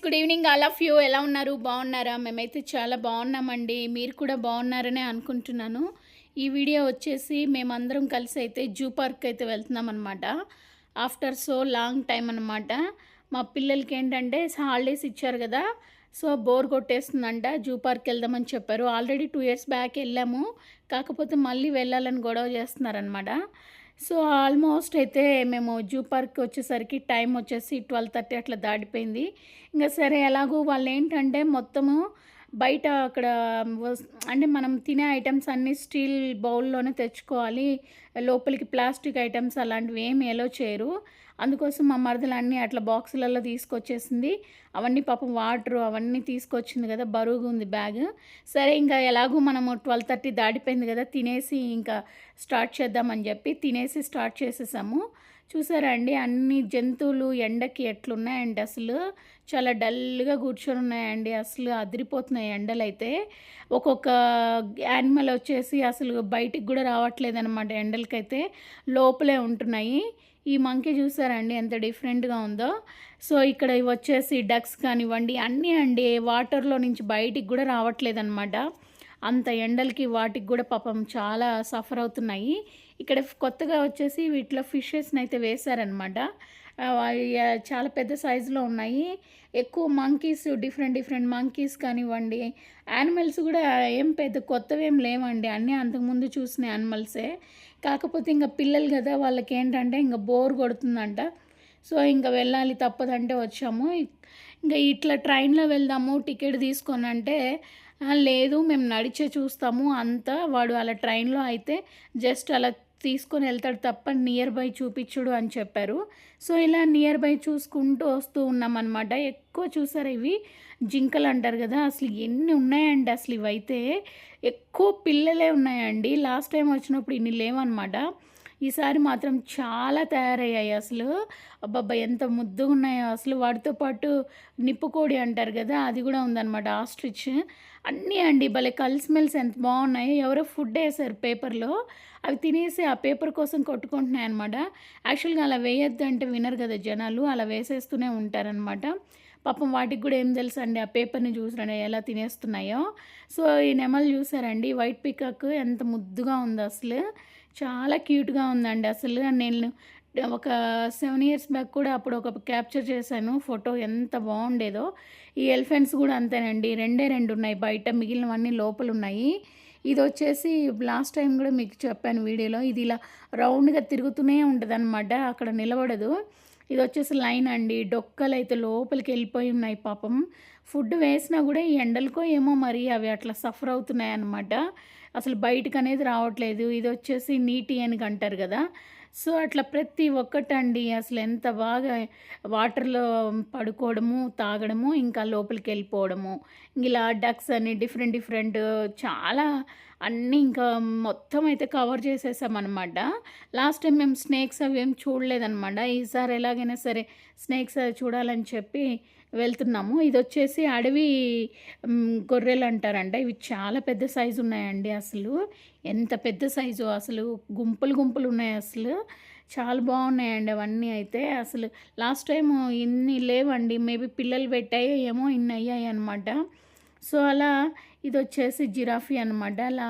Good evening all of you. ఎలా ఉన్నారు? బాగున్నారా? మేమైతే చాలా బాగున్నామండి. మీరు కూడా బాగున్నారనే అనుకుంటున్నాను. ఈ వీడియో వచ్చేసి మేమందరం కలిసి అయితే జూ పార్క్ అయితే వెళ్తున్నాం అనమాట. ఆఫ్టర్ సో లాంగ్ టైం అనమాట. మా పిల్లలకి ఏంటంటే హాలిడేస్ ఇచ్చారు కదా, సో బోర్ కొట్టేస్తుందంట, జూ పార్క్ వెళ్దామని చెప్పారు. ఆల్రెడీ 2 years బ్యాక్ వెళ్ళాము, కాకపోతే మళ్ళీ వెళ్ళాలని గొడవ చేస్తున్నారనమాట. సో ఆల్మోస్ట్ అయితే మేము జూ పార్క్ వచ్చేసరికి టైం వచ్చేసి 12:30 అట్లా దాటిపోయింది. ఇంకా సరే ఎలాగో వాళ్ళు ఏంటంటే మొత్తము బయట అక్కడ అంటే మనం తినే ఐటమ్స్ అన్నీ స్టీల్ బౌల్లోనే తెచ్చుకోవాలి, లోపలికి ప్లాస్టిక్ ఐటమ్స్ అలాంటివి ఏమి ఎలో చేయరు. అందుకోసం మా మరదలు అన్నీ అట్లా బాక్సులలో తీసుకొచ్చేసింది. అవన్నీ పాపం వాటరు అవన్నీ తీసుకొచ్చింది కదా, బరువుగా ఉంది బ్యాగ్. సరే ఇంకా ఎలాగో మనము 12:30 దాటిపోయింది కదా, తినేసి ఇంకా స్టార్ట్ చేద్దామని చెప్పి తినేసి స్టార్ట్ చేసేసాము. చూసారా అండి, అన్ని జంతువులు ఎండకి ఎట్లున్నాయండి, అసలు చాలా డల్గా కూర్చొని ఉన్నాయండి. అసలు అదిరిపోతున్నాయి ఎండలైతే. ఒక్కొక్క యానిమల్ వచ్చేసి అసలు బయటికి కూడా రావట్లేదు అనమాట ఎండలకైతే, లోపలే ఉంటున్నాయి. ఈ మంకీ చూసారండి ఎంత డిఫరెంట్గా ఉందో. సో ఇక్కడ ఇవి వచ్చేసి డక్స్ కానివ్వండి అన్నీ అండి, వాటర్లో నుంచి బయటికి కూడా రావట్లేదు అనమాట. అంత ఎండలకి వాటికి కూడా పాపం చాలా సఫర్ అవుతున్నాయి. ఇక్కడ కొత్తగా వచ్చేసి వీటిలో ఫిషెస్ని అయితే వేశారనమాట. చాలా పెద్ద సైజులో ఉన్నాయి. ఎక్కువ మంకీస్, డిఫరెంట్ డిఫరెంట్ మంకీస్ కానివ్వండి, యానిమల్స్ కూడా ఏం పెద్ద కొత్తవి ఏం లేవండి, అన్నీ అంతకుముందు చూసిన యానిమల్సే. కాకపోతే ఇంకా పిల్లలు కదా, వాళ్ళకి ఏంటంటే ఇంకా బోర్ కొడుతుందంట. సో ఇంకా వెళ్ళాలి తప్పదంటే వచ్చాము. ఇంకా ఇట్లా ట్రైన్లో వెళ్దాము టికెట్ తీసుకొని అంటే, లేదు మేము నడిచే చూస్తాము అంతా, వాడు అలా ట్రైన్లో అయితే జస్ట్ అలా తీసుకొని వెళ్తాడు తప్ప నియర్ బై చూపించుడు అని చెప్పారు. సో ఇలా నియర్ బై చూసుకుంటూ వస్తూ ఉన్నామన్నమాట. ఎక్కువ చూసారు ఇవి జింకలు అంటారు కదా, అసలు ఎన్ని ఉన్నాయండి, అసలు ఇవైతే ఎక్కువ పిల్లలే ఉన్నాయండి. లాస్ట్ టైం వచ్చినప్పుడు ఇన్ని లేవన్నమాట. ఈసారి మాత్రం చాలా తయారయ్యాయి అసలు. అబ్బబ్బా ఎంత ముద్దుగా ఉన్నాయో అసలు. వాటితో పాటు నిప్పుకోడి అంటారు కదా, అది కూడా ఉందన్నమాట, ఆస్ట్రిచ్. అన్నీ అండి భలే కల్ స్మెల్స్ ఎంత బాగున్నాయి. ఎవరో ఫుడ్ వేసారు పేపర్లో, అవి తినేసి ఆ పేపర్ కోసం కొట్టుకుంటున్నాయి అనమాట. యాక్చువల్గా అలా వేయొద్దు అంటే వినరు కదా జనాలు, అలా వేసేస్తూనే ఉంటారనమాట. పాపం వాటికి కూడా ఏం తెలుసు అండి, ఆ పేపర్ని చూసారండి ఎలా తినేస్తున్నాయో. సో ఈ నెమలు చూసారండి, వైట్ పికాక్ ఎంత ముద్దుగా ఉందో అసలు, చాలా క్యూట్గా ఉందండి అసలు. నేను ఒక 7 years బ్యాక్ కూడా అప్పుడు ఒక క్యాప్చర్ చేశాను ఫోటో, ఎంత బాగుండేదో. ఈ ఎలిఫెంట్స్ కూడా అంతేనండి, రెండే రెండు ఉన్నాయి బయట, మిగిలినవన్నీ లోపల ఉన్నాయి. ఇది వచ్చేసి లాస్ట్ టైం కూడా మీకు చెప్పాను వీడియోలో, ఇది ఇలా రౌండ్గా తిరుగుతూనే ఉంటుంది అనమాట, అక్కడ నిలబడదు. ఇది వచ్చేసి లైన్ అండి, డొక్కలు అయితే లోపలికి వెళ్ళిపోయి ఉన్నాయి పాపం. ఫుడ్ వేసినా కూడా ఈ ఎండలకో ఏమో మరి అవి అట్లా సఫర్ అవుతున్నాయి అన్నమాట, అసలు బయటకు అనేది రావట్లేదు. ఇది వచ్చేసి నీటి ఏనుగు అంటారు కదా, సో అట్లా ప్రతి ఒక్కటండి అసలు ఎంత బాగా వాటర్లో పడుకోవడము, తాగడము, ఇంకా లోపలికి వెళ్ళిపోవడము. ఇలా డక్స్ అని డిఫరెంట్ డిఫరెంట్ చాలా అన్నీ ఇంకా మొత్తం అయితే కవర్ చేసేసామన్నమాట. లాస్ట్ టైం మేము స్నేక్స్ అవి ఏం చూడలేదన్నమాట. ఈసారి ఎలాగైనా సరే స్నేక్స్ అవి చూడాలని చెప్పి వెళ్తున్నాము. ఇది వచ్చేసి అడవి గొర్రెలు అంటారంట. ఇవి చాలా పెద్ద సైజు ఉన్నాయండి అసలు. ఎంత పెద్ద సైజు అసలు, గుంపులు గుంపులు ఉన్నాయి అసలు. చాలా బాగున్నాయండి అవన్నీ అయితే అసలు. లాస్ట్ టైము ఇన్ని లేవండి, మేబీ పిల్లలు పెట్టాయో ఏమో ఇన్ని అయ్యాయి అనమాట. సో అలా ఇది వచ్చేసి జిరాఫీ అనమాట. అలా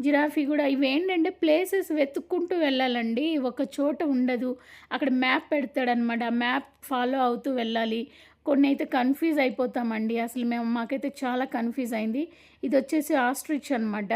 జిరాఫీ కూడా ఇవేంటంటే ప్లేసెస్ వెతుక్కుంటూ వెళ్ళాలండి, ఒక చోట ఉండదు. అక్కడ మ్యాప్ పెడతాడనమాట, ఆ మ్యాప్ ఫాలో అవుతూ వెళ్ళాలి. కొన్ని అయితే కన్ఫ్యూజ్ అయిపోతామండి అసలు. మాకైతే చాలా కన్ఫ్యూజ్ అయింది. ఇది వచ్చేసి ఆస్ట్రిచ్ అనమాట,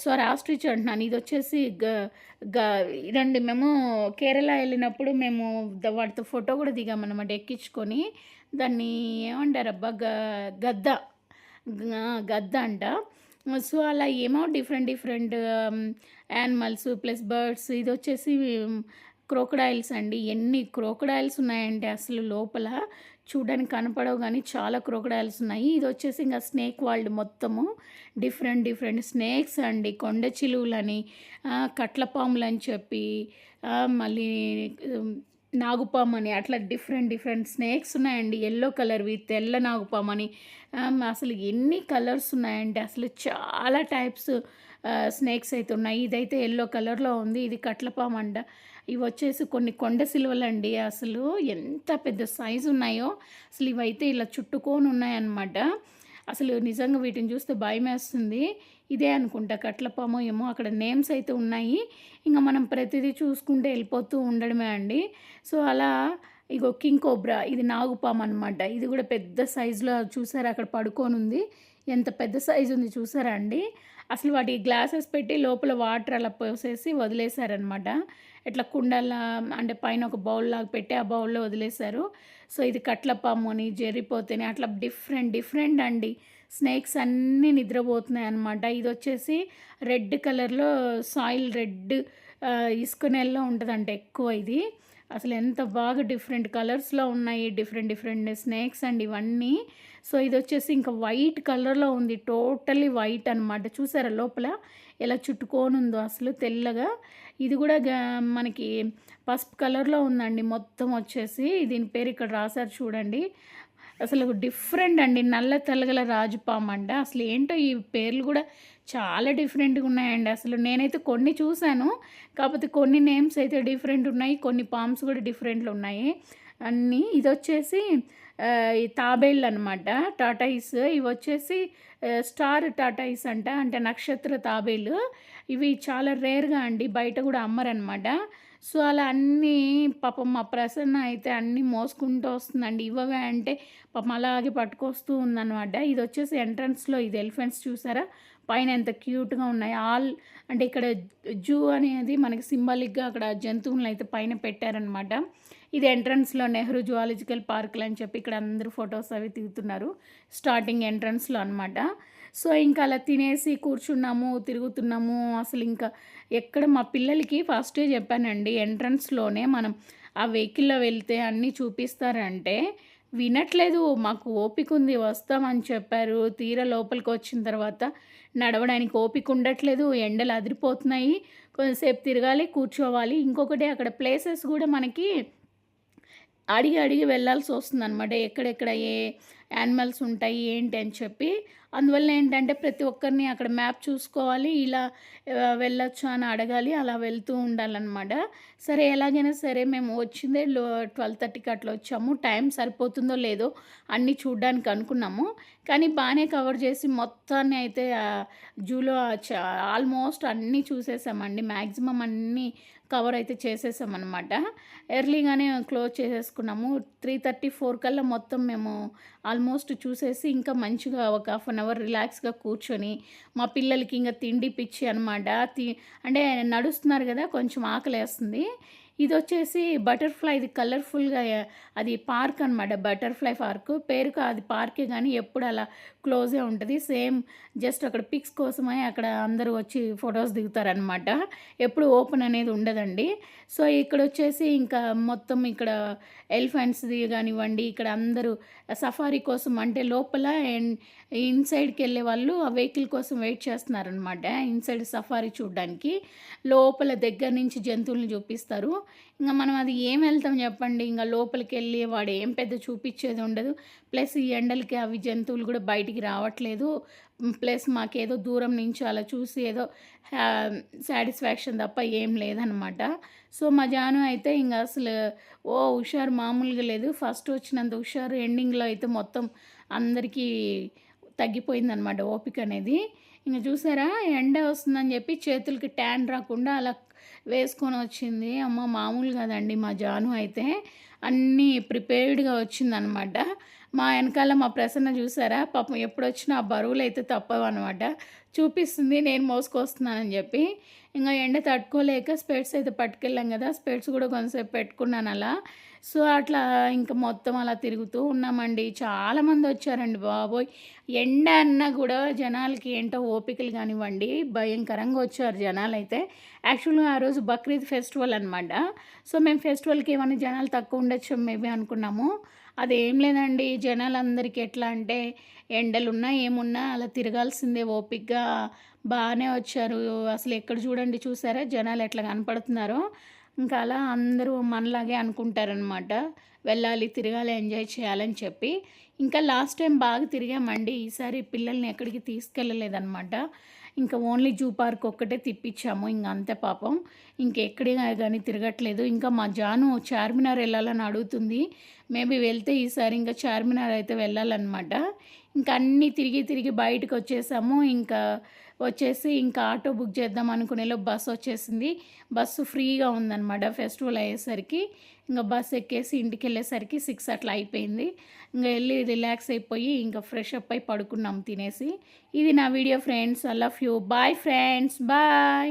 సారీ ఆస్ట్రిచ్ అంటున్నాను. ఇది వచ్చేసి ఇదండి, మేము కేరళ వెళ్ళినప్పుడు మేము వాటితో ఫోటో కూడా దిగామన్నమాట ఎక్కించుకొని. దాన్ని ఏమంటారబ్బా, గద్ద, గద్ద అంట. సో అలా ఏమో different different animals plus birds. ఇది వచ్చేసి క్రోకడైల్స్ అండి, ఎన్ని క్రోకడైల్స్ ఉన్నాయంటే అసలు లోపల చూడడానికి కనపడవు కానీ చాలా క్రోకడైల్స్ ఉన్నాయి. ఇది వచ్చేసి ఇంకా స్నేక్ వరల్డ్, మొత్తము డిఫరెంట్ డిఫరెంట్ స్నేక్స్ అండి, కొండ చిలువలని, కట్లపాములు అని చెప్పి, మళ్ళీ నాగుపాము అని, అట్లా డిఫరెంట్ డిఫరెంట్ స్నేక్స్ ఉన్నాయండి. ఎల్లో కలర్వి, తెల్ల నాగుపాము అని, అసలు ఎన్ని కలర్స్ ఉన్నాయండి అసలు, చాలా టైప్స్ స్నేక్స్ అయితే ఉన్నాయి. ఇదైతే యెల్లో కలర్‌లో ఉంది. ఇది కట్లపాము అంట. ఇవొచ్చేసి కొన్ని కొండ సిలువలండి. అసలు ఎంత పెద్ద సైజు ఉన్నాయో, అసలు ఇవైతే ఇలా చుట్టుకొని ఉన్నాయన్నమాట. అసలు నిజంగా వీటిని చూస్తే భయమేస్తుంది. ఇదే అనుకుంటా కట్లపామో ఏమో, అక్కడ నేమ్స్ అయితే ఉన్నాయి. ఇంక మనం ప్రతిదీ చూసుకుంటూ వెళ్ళిపోతూ ఉండడమే అండి. సో, అలా ఇగో కింగ్ కోబ్రా ఇది నాగుపాము అనమాట. ఇది కూడా పెద్ద సైజులో చూసారా అక్కడ పడుకోనుంది. ఎంత పెద్ద సైజు ఉంది చూసారా అండి. అసలు వాటికి గ్లాసెస్ పెట్టి లోపల వాటర్ అలా పోసేసి వదిలేశారనమాట. ఇట్లా కుండలా అంటే పైన ఒక బౌల్ లాగా పెట్టి ఆ బౌల్‌లో వదిలేశారు. సో, ఇది కట్లపాము అని, జెర్రిపోతని అట్లా డిఫరెంట్ డిఫరెంట్ అండి. స్నేక్స్ అన్నీ నిద్రపోతున్నాయన్నమాట. ఇదొచ్చేసి రెడ్ కలర్‌లో సాయిల్ రెడ్ ఇసుక నేలలో ఉంటదంట ఎక్కువ ఇది. అసలు ఎంత బాగా డిఫరెంట్ కలర్స్‌లో ఉన్నాయి. డిఫరెంట్ డిఫరెంట్ స్నేక్స్ అండి ఇవన్నీ. సో, ఇదొచ్చేసి ఇంకా వైట్ కలర్‌లో ఉంది. టోటల్లీ వైట్ అనమాట. చూసారా లోపల ఎలా చుట్టుకోనుందో అసలు తెల్లగా. ఇది కూడా మనకి పసుపు కలర్‌లో ఉందండి మొత్తం వచ్చేసి. దీని పేరు ఇక్కడ రాశారు చూడండి. అసలు డిఫరెంట్ అండి. నల్ల తెలగల రాజుపామంట. అసలు ఏంటో ఈ పేర్లు కూడా చాలా డిఫరెంట్‌గా ఉన్నాయండి. అసలు నేనైతే కొన్ని చూసాను. కాకపోతే కొన్ని నేమ్స్ అయితే డిఫరెంట్ ఉన్నాయి. కొన్ని పామ్స్ కూడా డిఫరెంట్‌లో ఉన్నాయి అన్నీ. ఇదొచ్చేసి ఈ తాబేళ్ళనమాట. టార్టాయిస్ ఇవొచ్చేసి స్టార్ టార్టాయిస్ అంట. అంటే నక్షత్ర తాబేలు. ఇవి చాలా రేర్‌గా అండి. బయట కూడా అమ్మరనమాట. సో, అలా అన్నీ పాపం మా ప్రసన్న అయితే అన్నీ మోసుకుంటూ వస్తుందండి. ఇవ్వవే అంటే పాపం అలాగే పట్టుకొస్తూ ఉందనమాట. ఇదొచ్చేసి ఎంట్రన్స్‌లో ఇది ఎలిఫెంట్స్ చూసారా? పైన ఎంత క్యూట్‌గా ఉన్నాయి. అంటే ఇక్కడ జూ అనేది మనకి సింబాలిక్‌గా అక్కడ జంతువులనైతే పైన పెట్టారనమాట. ఇది ఎంట్రన్స్‌లో నెహ్రూ జువాలజికల్ పార్క్‌లని చెప్పి ఇక్కడ అందరూ ఫోటోస్ అవి దిగుతున్నారు. స్టార్టింగ్ ఎంట్రన్స్‌లో అనమాట. సో, ఇంకా అలా తినేసి కూర్చున్నాము, తిరుగుతున్నాము. అసలు ఇంకా ఎక్కడ మా పిల్లలకి ఫస్టే చెప్పానండి ఎంట్రన్స్‌లోనే మనం ఆ వెహికల్‌లో వెళ్తే అన్నీ చూపిస్తారంటే వినట్లేదు. మాకు ఓపికుంది వస్తామని చెప్పారు. తీరా లోపలికొచ్చిన తర్వాత నడవడానికి ఓపిక ఉండట్లేదు. ఎండలు అదిరిపోతున్నాయి. కొంచెంసేపు తిరగాలి, కూర్చోవాలి. ఇంకొకటి అక్కడ ప్లేసెస్ కూడా మనకి అడిగి అడిగి వెళ్ళాల్సొస్తుందనమాట. ఎక్కడెక్కడ ఏ యానిమల్స్ ఉంటాయి ఏంటి అని చెప్పి. అందువల్ల ఏంటంటే ప్రతి ఒక్కరిని అక్కడ మ్యాప్ చూసుకోవాలి. ఇలా వెళ్ళొచ్చా అని అడగాలి. అలా వెళ్తూ ఉండాలనమాట. సరే ఎలాగైనా సరే మేము వచ్చిందే 12:30కి అట్లా వచ్చాము. టైం సరిపోతుందో లేదో అన్నీ చూడ్డానికి అనుకున్నాము. కానీ బాగానే కవర్ చేసి మొత్తాన్ని అయితే జూలో ఆల్మోస్ట్ అన్నీ చూసేసామండి. మ్యాక్సిమం అన్నీ కవర్ అయితే చేసేసామన్నమాట. ఎర్లీగానే క్లోజ్ చేసేసుకున్నాము. 3:34 కల్లా మొత్తం మేము ఆల్మోస్ట్ చూసేసి ఇంకా మంచిగా ఒక హాఫ్ అన్ అవర్ రిలాక్స్‌గా కూర్చొని మా పిల్లలకి ఇంక తిండి పిచ్చి అనమాట. అంటే నడుస్తున్నారు కదా! కొంచెం ఆకలేస్తుంది. ఇదొచ్చేసి బటర్‌ఫ్లై ఇది కలర్‌ఫుల్‌గా అది పార్క్ అనమాట. Butterfly park. పేరుకు అది పార్కే గానీ ఎప్పుడు అలా క్లోజే ఉంటది. సేమ్ జస్ట్ అక్కడ పిక్స్ కోసమే అక్కడ అందరూ వచ్చి ఫోటోస్ దిగుతారనమాట. ఎప్పుడు ఓపెన్ అనేది ఉండదండి. సో, ఇక్కడొచ్చేసి ఇంకా మొత్తం ఇక్కడ ఎలిఫెంట్స్‌ది గానివ్వండి, ఇక్కడ అందరూ సఫారీ కోసం అంటే లోపల ఇన్‌సైడ్‌కెళ్ళే వాళ్ళు ఆ వెహికల్ కోసం వెయిట్ చేస్తున్నారనమాట. ఇన్‌సైడ్ సఫారీ చూడ్డానికి. లోపల దగ్గర నుంచి జంతువుల్ని చూపిస్తారు. ఇంక మనం అది ఏం వెళ్తాం చెప్పండి. ఇంక లోపలికెళ్ళి వాడు ఏం పెద్ద చూపిచ్చేది ఉండదు. ప్లస్ ఈ ఎండలకి అవి జంతువులు కూడా బయటికి రావట్లేదు. ప్లస్ మాకేదో దూరం నుంచి అలా చూసి ఏదో సాటిస్ఫాక్షన్ తప్ప ఏం లేదనమాట. సో, మా జాను అయితే ఇంక అసలు హుషారు మామూలుగా లేదు. ఫస్ట్ వచ్చినంత హుషారు ఎండింగ్‌లో అయితే మొత్తం అందరికీ తగ్గిపోయిందనమాట ఓపిక అనేది. ఇంక చూసారా ఎండ వస్తుందని చెప్పి చేతులకి ట్యాన్ రాకుండా అలా వేసుకొని వచ్చింది. అమ్మ మామూలు కాదండి మా జాను అయితే. అన్నీ ప్రిపేర్డ్‌గా వచ్చిందనమాట. మా వెనకాల మా ప్రసన్న చూసారా పాపం ఎప్పుడొచ్చినా ఆ బరువులైతే తప్పవనమాట. చూపిస్తుంది నేను మోసుకొస్తున్నానని చెప్పి. ఇంక ఎండ తట్టుకోలేక స్పెట్స్ అయితే పట్టుకెళ్ళాం కదా! స్పెట్స్ కూడా కొంతసేపు పెట్టుకున్నాను అలా. సో, అట్లా ఇంక మొత్తం అలా తిరుగుతూ ఉన్నామండి. చాలామంది వచ్చారండి బాబోయ్! ఎండ అన్నా కూడా జనాలకి ఏంటో ఓపికలు కానివ్వండి, భయంకరంగా వచ్చారు జనాలైతే. యాక్చువల్‌గా ఆ రోజు బక్రీద్ ఫెస్టివల్ అనమాట. సో, మేము ఫెస్టివల్‌కి ఏమన్నా జనాలు తక్కువ ఉండొచ్చు మేబీ అనుకున్నాము. అదేం లేదండి. జనాలందరికీ ఎట్లా అంటే ఎండలున్నా, ఏమున్నా అలా తిరగాల్సిందే ఓపికగా బానే వచ్చారు. అసలు ఎక్కడ చూడండి చూసారా జనాలు ఎట్లా కనపడుతున్నారో. ఇంకా అలా అందరూ మనలాగే అనుకుంటారనమాట. వెళ్ళాలి, తిరగాలి, ఎంజాయ్ చేయాలని చెప్పి. ఇంకా లాస్ట్ టైం బాగా తిరిగామండి. ఈసారి పిల్లల్ని ఎక్కడికి తీసుకెళ్ళలేదనమాట. ఇంకా ఓన్లీ జూ పార్క్ ఒక్కటే తిప్పించాము. ఇంక అంతే పాపం. ఇంకెక్కడికి గానీ తిరగట్లేదు. ఇంకా మా జాను చార్మినార్ వెళ్ళాలని అడుగుతుంది. మేబీ వెళ్తే ఈసారి ఇంకా చార్మినార్ అయితే వెళ్ళాలన్నమాట. ఇంకా అన్నీ తిరిగి తిరిగి బయటకు వచ్చేసాము. ఇంకా వచ్చేసి ఇంకా ఆటో బుక్ చేద్దాం అనుకునేలో బస్సు వచ్చేసింది. బస్సు ఫ్రీగా ఉందన్నమాట ఫెస్టివల్ అయ్యేసరికి. ఇంకా బస్సు ఎక్కేసి ఇంటికి వెళ్ళేసరికి 6 అట్లా అయిపోయింది. ఇంకా వెళ్ళి రిలాక్స్ అయిపోయి ఇంకా ఫ్రెష్ అప్ అయి పడుకున్నాం తినేసి. ఇది నా video friends. I love you. Bye friends. Bye.